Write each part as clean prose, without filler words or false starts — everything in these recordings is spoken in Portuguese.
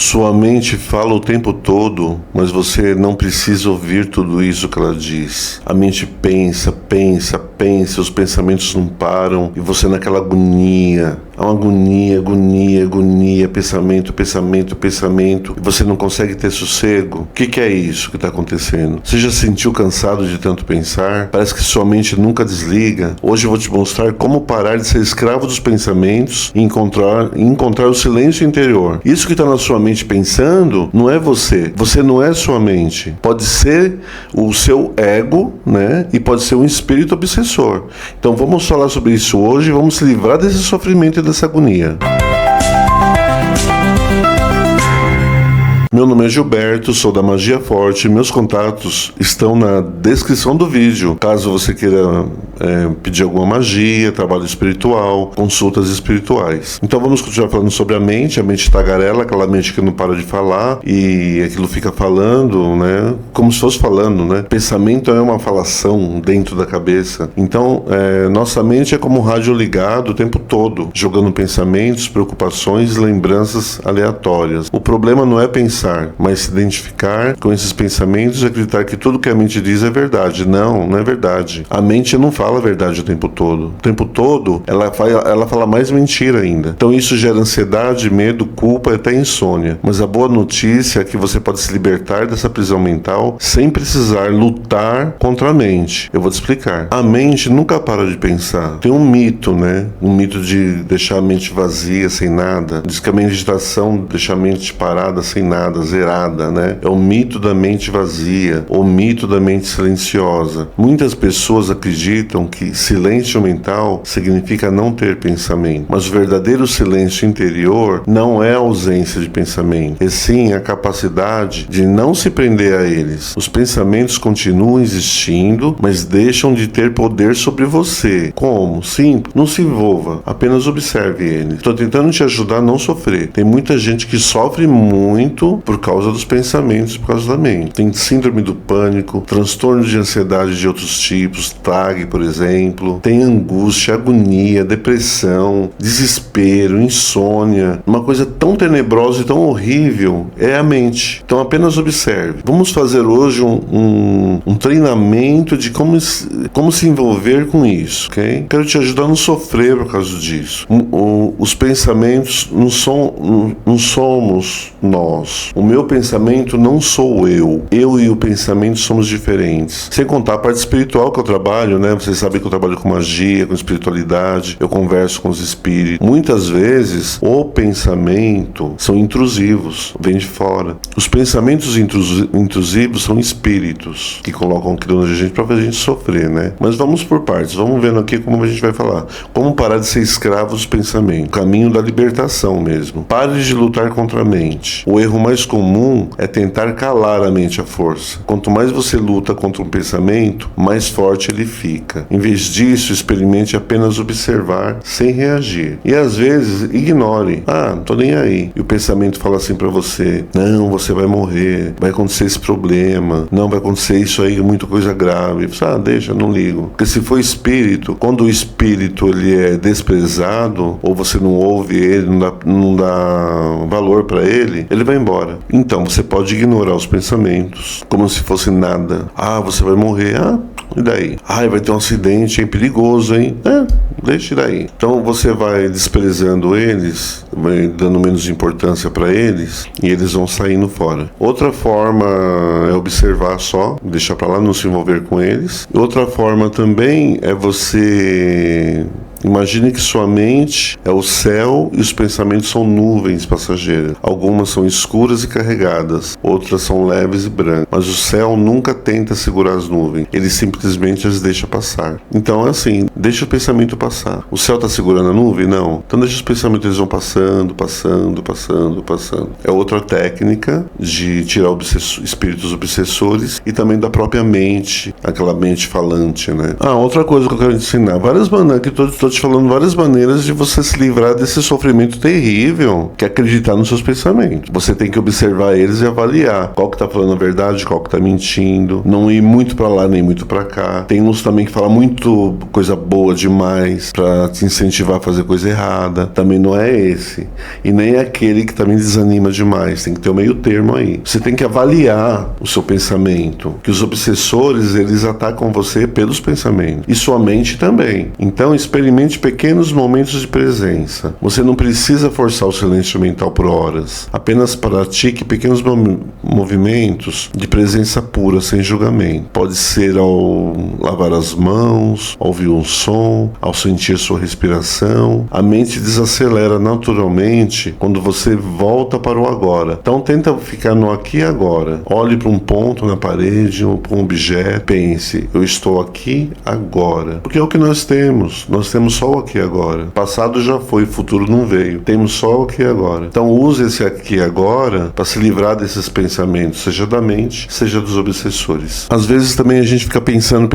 Sua mente fala o tempo todo, mas você não precisa ouvir tudo isso que ela diz. A mente pensa, pensa, pensa, os pensamentos não param e você naquela agonia. Há uma agonia, agonia, agonia, pensamento, pensamento, pensamento, e você não consegue ter sossego. O que é isso que está acontecendo? Você já sentiu cansado de tanto pensar? Parece que sua mente nunca desliga. Hoje eu vou te mostrar como parar de ser escravo dos pensamentos e encontrar o silêncio interior. Isso que está na sua mente pensando não é você. Você não é sua mente. Pode ser o seu ego, né? E pode ser um espírito obsessor. Então vamos falar sobre isso hoje e vamos se livrar desse sofrimento e dessa agonia. Meu nome é Gilberto, sou da Magia Forte. Meus contatos estão na descrição do vídeo. Caso você queira pedir alguma magia, trabalho espiritual, consultas espirituais. Então vamos continuar falando sobre a mente tagarela, aquela mente que não para de falar e aquilo fica falando, né? Como se fosse falando, né? Pensamento é uma falação dentro da cabeça. Então, nossa mente é como um rádio ligado o tempo todo, jogando pensamentos, preocupações e lembranças aleatórias. O problema não é pensar, mas se identificar com esses pensamentos e acreditar que tudo que a mente diz é verdade. Não é verdade. A mente não fala a verdade o tempo todo. O tempo todo ela fala mais mentira ainda. Então isso gera ansiedade, medo, culpa e até insônia. Mas a boa notícia é que você pode se libertar dessa prisão mental sem precisar lutar contra a mente. Eu vou te explicar. A mente nunca para de pensar. Tem um mito, né? Um mito de deixar a mente vazia, sem nada. Diz que a meditação deixa a mente parada, sem nada, zerada, né? É o mito da mente vazia, o mito da mente silenciosa. Muitas pessoas acreditam que silêncio mental significa não ter pensamento, mas o verdadeiro silêncio interior não é a ausência de pensamento, e sim a capacidade de não se prender a eles. Os pensamentos continuam existindo, mas deixam de ter poder sobre você. Como? Simples. Não se envolva, apenas observe eles. Estou tentando te ajudar a não sofrer. Tem muita gente que sofre muito por causa dos pensamentos, por causa da mente. Tem síndrome do pânico, transtorno de ansiedade de outros tipos, TAG, por exemplo. Tem angústia, agonia, depressão, desespero, insônia. Uma coisa tão tenebrosa e tão horrível é a mente. Então apenas observe. Vamos fazer hoje um treinamento de como se envolver com isso, ok? Quero te ajudar a não sofrer por causa disso. Os pensamentos não somos nós. O meu pensamento não sou eu. Eu e o pensamento somos diferentes. Sem contar a parte espiritual que eu trabalho, né? Vocês sabem que eu trabalho com magia, com espiritualidade, eu converso com os espíritos. Muitas vezes, o pensamento são intrusivos, vem de fora. Os pensamentos intrusivos são espíritos que colocam aquilo na gente para fazer a gente sofrer, né? Mas vamos por partes, vamos vendo aqui como a gente vai falar. Como parar de ser escravo dos pensamentos. O caminho da libertação mesmo. Pare de lutar contra a mente. O erro mais comum é tentar calar a mente à força. Quanto mais você luta contra um pensamento, mais forte ele fica. Em vez disso, experimente apenas observar sem reagir. E às vezes, ignore. Não tô nem aí. E o pensamento fala assim pra você: não, você vai morrer, vai acontecer esse problema, não, vai acontecer isso aí, muita coisa grave. Você, deixa, não ligo. Porque se for espírito, quando o espírito ele é desprezado, ou você não ouve ele, não dá valor pra ele, ele vai embora. Então, você pode ignorar os pensamentos, como se fosse nada. Você vai morrer. E daí? Vai ter um acidente, é perigoso, hein? Deixa daí. Então, você vai desprezando eles, vai dando menos importância para eles, e eles vão saindo fora. Outra forma é observar só, deixar para lá, não se envolver com eles. Outra forma também é você... Imagine que sua mente é o céu e os pensamentos são nuvens passageiras. Algumas são escuras e carregadas, outras são leves e brancas. Mas o céu nunca tenta segurar as nuvens, ele simplesmente as deixa passar. Então é assim, deixa o pensamento passar. O céu está segurando a nuvem? Não. Então deixa os pensamentos, eles vão passando, passando, passando, passando. É outra técnica de tirar espíritos obsessores e também da própria mente, aquela mente falante, né? Outra coisa que eu quero ensinar, várias maneiras que estou tô te falando várias maneiras de você se livrar desse sofrimento terrível que é acreditar nos seus pensamentos. Você tem que observar eles e avaliar qual que tá falando a verdade, qual que tá mentindo, não ir muito pra lá nem muito pra cá. Tem uns também que falam muito coisa boa demais pra te incentivar a fazer coisa errada. Também não é esse. E nem é aquele que também desanima demais. Tem que ter o meio termo aí. Você tem que avaliar o seu pensamento, que os obsessores, eles atacam você pelos pensamentos. E sua mente também. Então, experimente pequenos momentos de presença. Você não precisa forçar o silêncio mental por horas. Apenas pratique pequenos movimentos de presença pura, sem julgamento. Pode ser ao lavar as mãos, ao ouvir um som, ao sentir sua respiração. A mente desacelera naturalmente quando você volta para o agora. Então, tenta ficar no aqui e agora. Olhe para um ponto na parede ou para um objeto. Pense, eu estou aqui agora. Porque é o que nós temos. Nós temos só o aqui e agora. Passado já foi, futuro não veio. Temos só o aqui e agora. Então use esse aqui e agora para se livrar desses pensamentos, seja da mente, seja dos obsessores. Às vezes também a gente fica pensando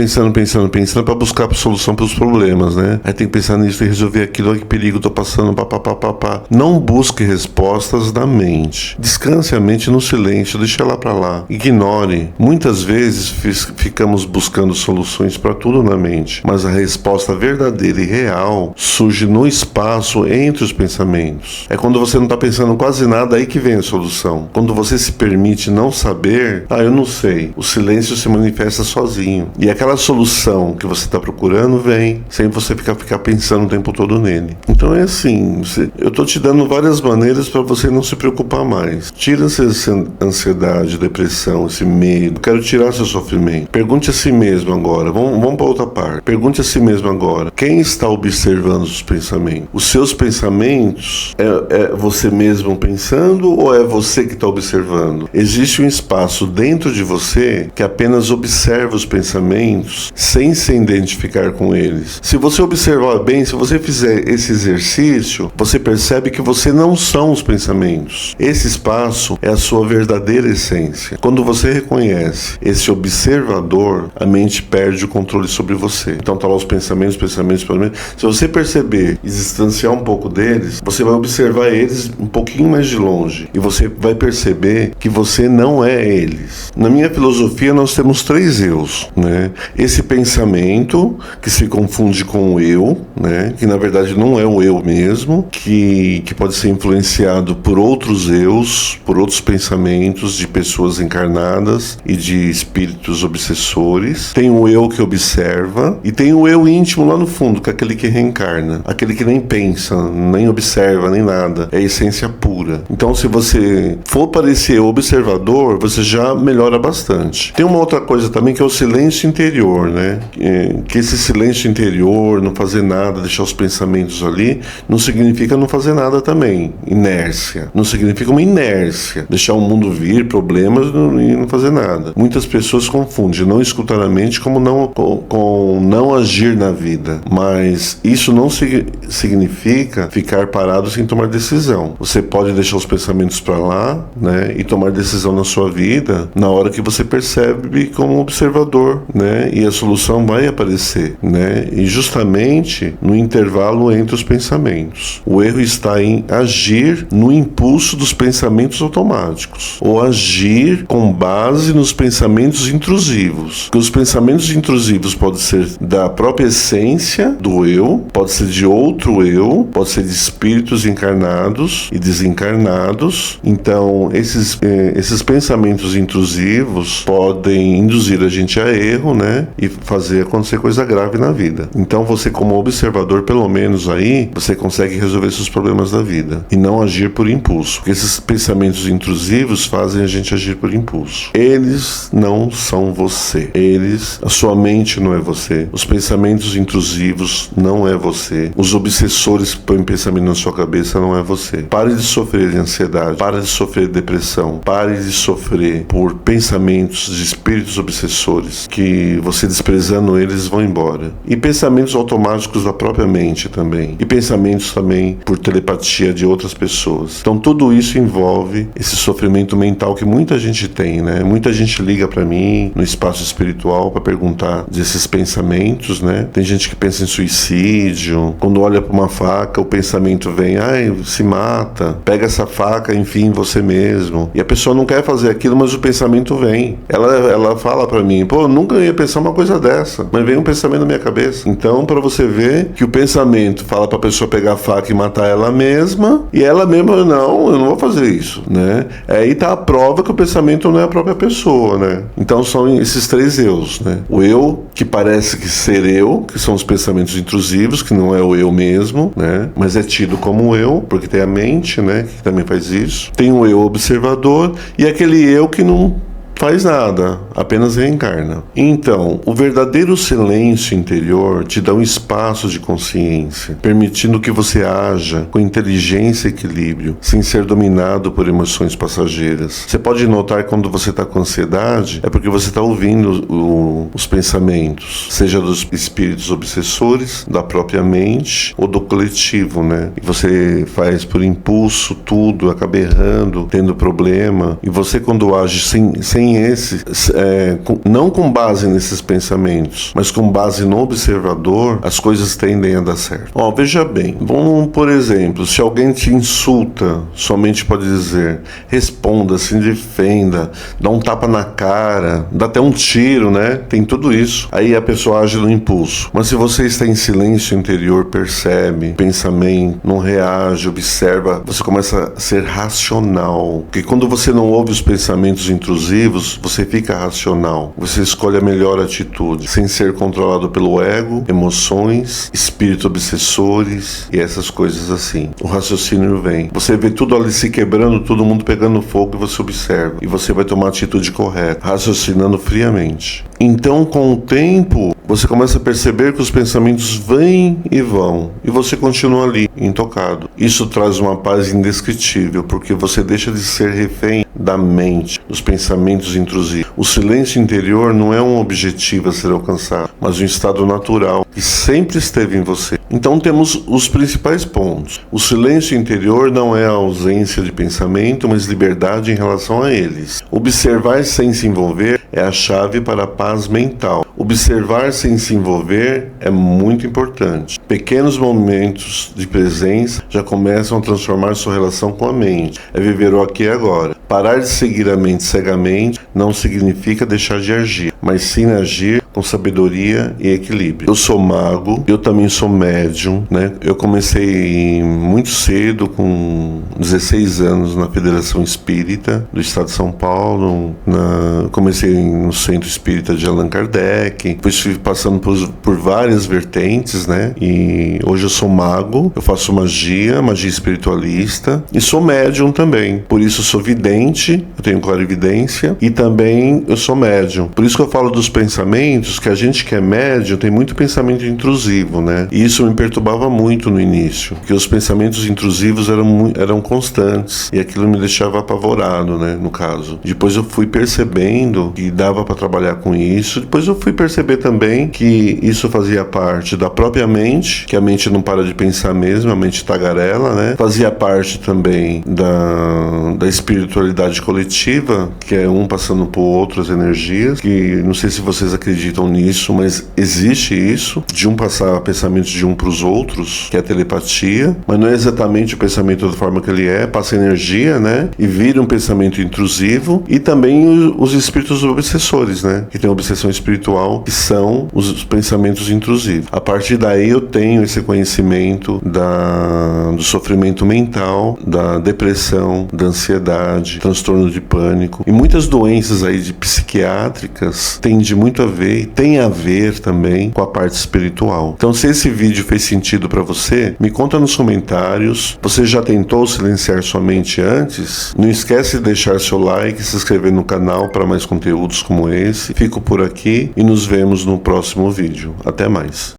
para buscar a solução para os problemas, né? Aí tem que pensar nisso, tem que resolver aquilo, olha que perigo, tô passando, papapá. Não busque respostas da mente. Descanse a mente no silêncio, deixa ela para lá. Ignore. Muitas vezes ficamos buscando soluções para tudo na mente, mas a resposta verdadeira e real surge no espaço entre os pensamentos. É quando você não está pensando quase nada, aí que vem a solução. Quando você se permite não saber, eu não sei. O silêncio se manifesta sozinho. E aquela solução que você está procurando vem, sem você ficar pensando o tempo todo nele. Então é assim, eu estou te dando várias maneiras para você não se preocupar mais. Tira essa ansiedade, depressão, esse medo. Eu quero tirar seu sofrimento. Pergunte a si mesmo agora. Vamos para outra parte. Pergunte a si mesmo agora. Quem está observando os pensamentos? Os seus pensamentos é você mesmo pensando ou é você que está observando? Existe um espaço dentro de você que apenas observa os pensamentos sem se identificar com eles. Se você observar bem, se você fizer esse exercício, você percebe que você não são os pensamentos. Esse espaço é a sua verdadeira essência. Quando você reconhece esse observador, a mente perde o controle sobre você. Então tá lá os pensamentos. Se você perceber e distanciar um pouco deles, você vai observar eles um pouquinho mais de longe e você vai perceber que você não é eles. Na minha filosofia nós temos 3 eus, né? Esse pensamento que se confunde com o eu, né? Que na verdade não é o eu mesmo, que pode ser influenciado por outros eus, por outros pensamentos de pessoas encarnadas e de espíritos obsessores. Tem o eu que observa e tem o eu íntimo lá no fundo, que é aquele que reencarna, aquele que nem pensa, nem observa, nem nada, é a essência pura. Então se você for para esse eu observador, você já melhora bastante. Tem uma outra coisa também que é o silêncio interior, né? Que esse silêncio interior, não fazer nada, deixar os pensamentos ali, não significa não fazer nada também. Inércia. Não significa uma inércia. Deixar o mundo vir, problemas e não fazer nada. Muitas pessoas confundem não escutar a mente com não agir na vida. Mas isso não significa ficar parado sem tomar decisão. Você pode deixar os pensamentos para lá, né? E tomar decisão na sua vida na hora que você percebe como observador, né? E a solução vai aparecer, né? E justamente no intervalo entre os pensamentos. O erro está em agir no impulso dos pensamentos automáticos ou agir com base nos pensamentos intrusivos. Porque os pensamentos intrusivos podem ser da própria essência do eu, pode ser de outro eu, pode ser de espíritos encarnados e desencarnados. Então esses pensamentos intrusivos podem induzir a gente a erro, né? E fazer acontecer coisa grave na vida. Então você, como observador, pelo menos aí, você consegue resolver seus problemas da vida e não agir por impulso. Porque esses pensamentos intrusivos fazem a gente agir por impulso. Eles não são você. A sua mente não é você. Os pensamentos intrusivos não é você. Os obsessores que põem pensamento na sua cabeça não é você. Pare de sofrer de ansiedade. Pare de sofrer de depressão. Pare de sofrer por pensamentos de espíritos obsessores que você desprezando eles vão embora. E pensamentos automáticos da própria mente também. E pensamentos também por telepatia de outras pessoas. Então tudo isso envolve esse sofrimento mental que muita gente tem, né? Muita gente liga para mim no espaço espiritual para perguntar desses pensamentos, né? Tem gente que pensa em suicídio, suicídio. Quando olha para uma faca, o pensamento vem, ai, se mata, pega essa faca, enfim, você mesmo. E a pessoa não quer fazer aquilo, mas o pensamento vem. Ela fala para mim, pô, eu nunca ia pensar uma coisa dessa, mas vem um pensamento na minha cabeça. Então, para você ver que o pensamento fala para a pessoa pegar a faca e matar ela mesma, e ela mesma, não, eu não vou fazer isso, né? Aí tá a prova que o pensamento não é a própria pessoa, né? Então são esses três eus, né? O eu, que parece que ser eu, que são os pensamentos intrusivos, que não é o eu mesmo, né? Mas é tido como eu, porque tem a mente, né? Que também faz isso. Tem o eu observador e aquele eu que não faz nada, apenas reencarna. Então, o verdadeiro silêncio interior te dá um espaço de consciência, permitindo que você haja com inteligência e equilíbrio, sem ser dominado por emoções passageiras. Você pode notar que quando você está com ansiedade, é porque você está ouvindo os pensamentos, seja dos espíritos obsessores, da própria mente ou do coletivo, né? E você faz por impulso tudo, acaba errando, tendo problema, e você quando age sem não com base nesses pensamentos, mas com base no observador, as coisas tendem a dar certo. Veja bem, vamos, por exemplo, se alguém te insulta, sua mente pode dizer, responda, se defenda, dá um tapa na cara, dá até um tiro, né? Tem tudo isso. Aí a pessoa age no impulso. Mas se você está em silêncio interior, percebe, pensamento, não reage, observa, você começa a ser racional. Porque quando você não ouve os pensamentos intrusivos, você fica racional, você escolhe a melhor atitude, sem ser controlado pelo ego, emoções, espíritos obsessores e essas coisas assim. O raciocínio vem. Você vê tudo ali se quebrando, todo mundo pegando fogo e você observa. E você vai tomar a atitude correta, raciocinando friamente. Então, com o tempo, você começa a perceber que os pensamentos vêm e vão, e você continua ali, intocado. Isso traz uma paz indescritível, porque você deixa de ser refém da mente, dos pensamentos intrusivos. O silêncio interior não é um objetivo a ser alcançado, mas um estado natural que sempre esteve em você. Então temos os principais pontos. O silêncio interior não é a ausência de pensamento, mas liberdade em relação a eles. Observar sem se envolver é a chave para a paz mental. Observar sem se envolver é muito importante. Pequenos momentos de presença já começam a transformar sua relação com a mente. É viver o aqui e agora. Parar de seguir a mente cegamente não significa deixar de agir, mas sim agir com sabedoria e equilíbrio. Eu sou mago, eu também sou médium, né? Eu comecei muito cedo, com 16 anos, na Federação Espírita do Estado de São Paulo. Comecei no Centro Espírita de Allan Kardec, depois fui passando por várias vertentes, né? E hoje eu sou mago, eu faço magia espiritualista, e sou médium também. Por isso eu sou vidente, eu tenho clarividência, e também eu sou médium. Por isso que eu falo dos pensamentos, que a gente que é médium tem muito pensamento intrusivo, né? E isso me perturbava muito no início, porque os pensamentos intrusivos eram constantes, e aquilo me deixava apavorado, né? No caso. Depois eu fui percebendo que dava para trabalhar com isso. Depois eu fui perceber também que isso fazia parte da própria mente, que a mente não para de pensar mesmo, a mente tagarela, né? Fazia parte também da espiritualidade coletiva, que é um passando por outras energias, que não sei se vocês acreditam nisso, mas existe isso, de um passar pensamentos de um para os outros, que é a telepatia, mas não é exatamente o pensamento da forma que ele passa energia, né? E vira um pensamento intrusivo. E também os espíritos obsessores, né? Que tem a obsessão espiritual, que são os pensamentos intrusivos. A partir daí eu tenho esse conhecimento do sofrimento mental, da depressão, da ansiedade, transtorno de pânico, e muitas doenças aí psiquiátricas têm muito a ver, e tem a ver também com a parte espiritual. Então, se esse vídeo fez sentido para você, me conta nos comentários. Você já tentou silenciar sua mente antes? Não esquece de deixar seu like e se inscrever no canal para mais conteúdos como esse. Fico por aqui e nos vemos no próximo vídeo. Até mais.